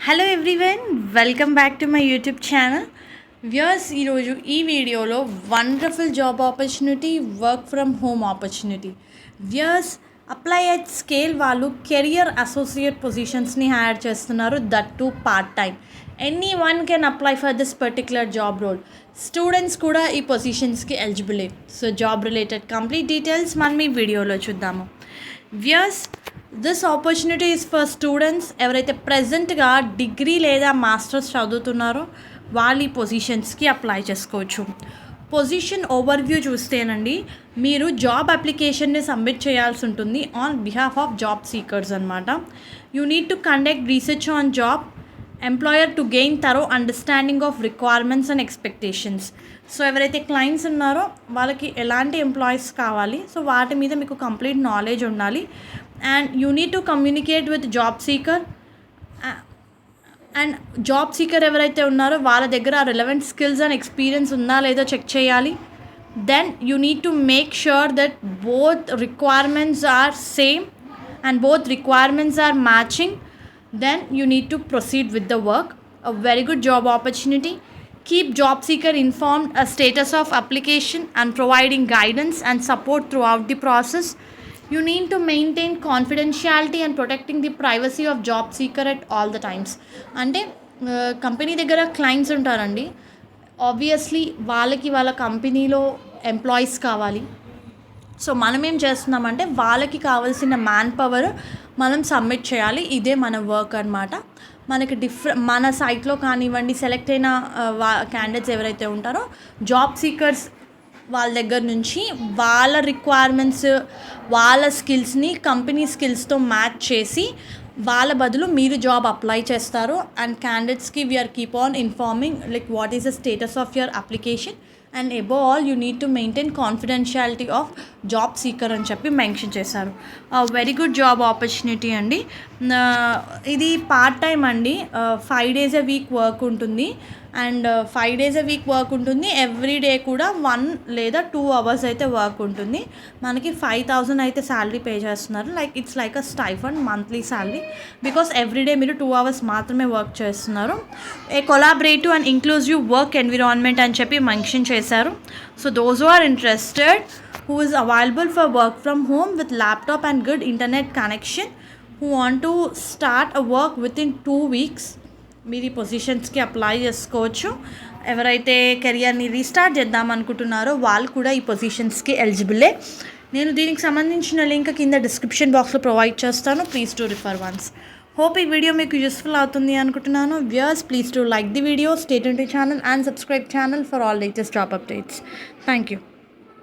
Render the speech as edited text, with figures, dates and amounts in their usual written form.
Hello everyone, welcome back to my YouTube channel. Viewers, ఈరోజు ఈ వీడియోలో wonderful job opportunity, work from home opportunity. Viewers, apply at scale వాళ్ళు career associate పొజిషన్స్ని hire చేస్తున్నారు, that too part time. Any one can apply for this particular job role. Students కూడా ఈ పొజిషన్స్కి ఎలిజిబులే. So job related complete details మనం ఈ వీడియోలో చూద్దాము. Viewers, this opportunity is for students ఎవరైతే ప్రజెంట్గా డిగ్రీ లేదా మాస్టర్స్ చదువుతున్నారో వాళ్ళు ఈ పొజిషన్స్కి అప్లై చేసుకోవచ్చు. పొజిషన్ ఓవర్వ్యూ చూస్తేనండి, మీరు జాబ్ అప్లికేషన్ని సబ్మిట్ చేయాల్సి ఉంటుంది on behalf of job seekers అనమాట. You need to conduct research on job employer to gain thorough understanding of requirements and expectations. So ఎవరైతే క్లయింట్స్ ఉన్నారో వాళ్ళకి ఎలాంటి ఎంప్లాయీస్ కావాలి, సో వాటి మీద మీకు కంప్లీట్ నాలెడ్జ్ ఉండాలి. And you need to communicate with job seeker. And job seeker ఎవరైతే ఉన్నారో వాళ్ళ దగ్గర రిలవెంట్ స్కిల్స్ అండ్ ఎక్స్పీరియన్స్ ఉందా లేదో చెక్ చేయాలి. Then you need to make sure that both requirements are same and both requirements are matching. Then you need to proceed with the work. A very good job opportunity. Keep job seeker informed a status of application and providing guidance and support throughout the process. You need to maintain confidentiality and protecting the privacy of job seeker at all the times. అంటే company దగ్గర clients ఉంటారండి. Obviously వాళ్ళ కంపెనీలో employees కావాలి. So మనం ఏం చేస్తున్నామంటే వాళ్ళకి కావాల్సిన మ్యాన్ పవర్ మనం సబ్మిట్ చేయాలి. ఇదే మన వర్క్ అనమాట. మనకి మన సైట్లో కానివ్వండి, సెలెక్ట్ అయిన క్యాండిడేట్స్ ఎవరైతే ఉంటారో జాబ్ సీకర్స్ వాళ్ళ దగ్గర నుంచి వాళ్ళ రిక్వైర్మెంట్స్, వాళ్ళ స్కిల్స్ని కంపెనీ స్కిల్స్తో మ్యాచ్ చేసి వాళ్ళ బదులు మీరు జాబ్ అప్లై చేస్తారు. అండ్ క్యాండిడేట్స్కి we are keep on informing like what is the status of your application. And above all you need to maintain confidentiality of job seeker అని చెప్పి మెన్షన్ చేశారు. వెరీ గుడ్ జాబ్ ఆపర్చునిటీ అండి. ఇది part time అండి. 5 days a week work ఉంటుంది. And 5 days a week work ఉంటుంది. Every day కూడా 1 లేదా 2 hours అయితే వర్క్ ఉంటుంది. మనకి 5,000 అయితే శాలరీ పే చేస్తున్నారు. It's like a stipend monthly salary, because every day మీరు 2 hours మాత్రమే వర్క్ చేస్తున్నారు. A collaborative and inclusive work environment అని చెప్పి మెన్షన్ చేశారు. So those who are interested, who is available for work from home with laptop and good internet connection, who want to start a work within 2 weeks, మీరు ఈ పొజిషన్స్కి apply చేసుకోవచ్చు. ఎవరైతే కెరియర్ని restart చేద్దాం అనుకుంటున్నారో వాళ్ళు కూడా ఈ పొజిషన్స్కి ఎలిజిబులే. నేను దీనికి సంబంధించిన లింక్ కింద డిస్క్రిప్షన్ బాక్స్లో ప్రొవైడ్ చేస్తాను. Please to refer once. Hope ఈ వీడియో మీకు యూస్ఫుల్ అవుతుంది అనుకుంటున్నాను. Viewers, please to like the video, stay tuned to channel and subscribe channel for all latest job updates. Thank you.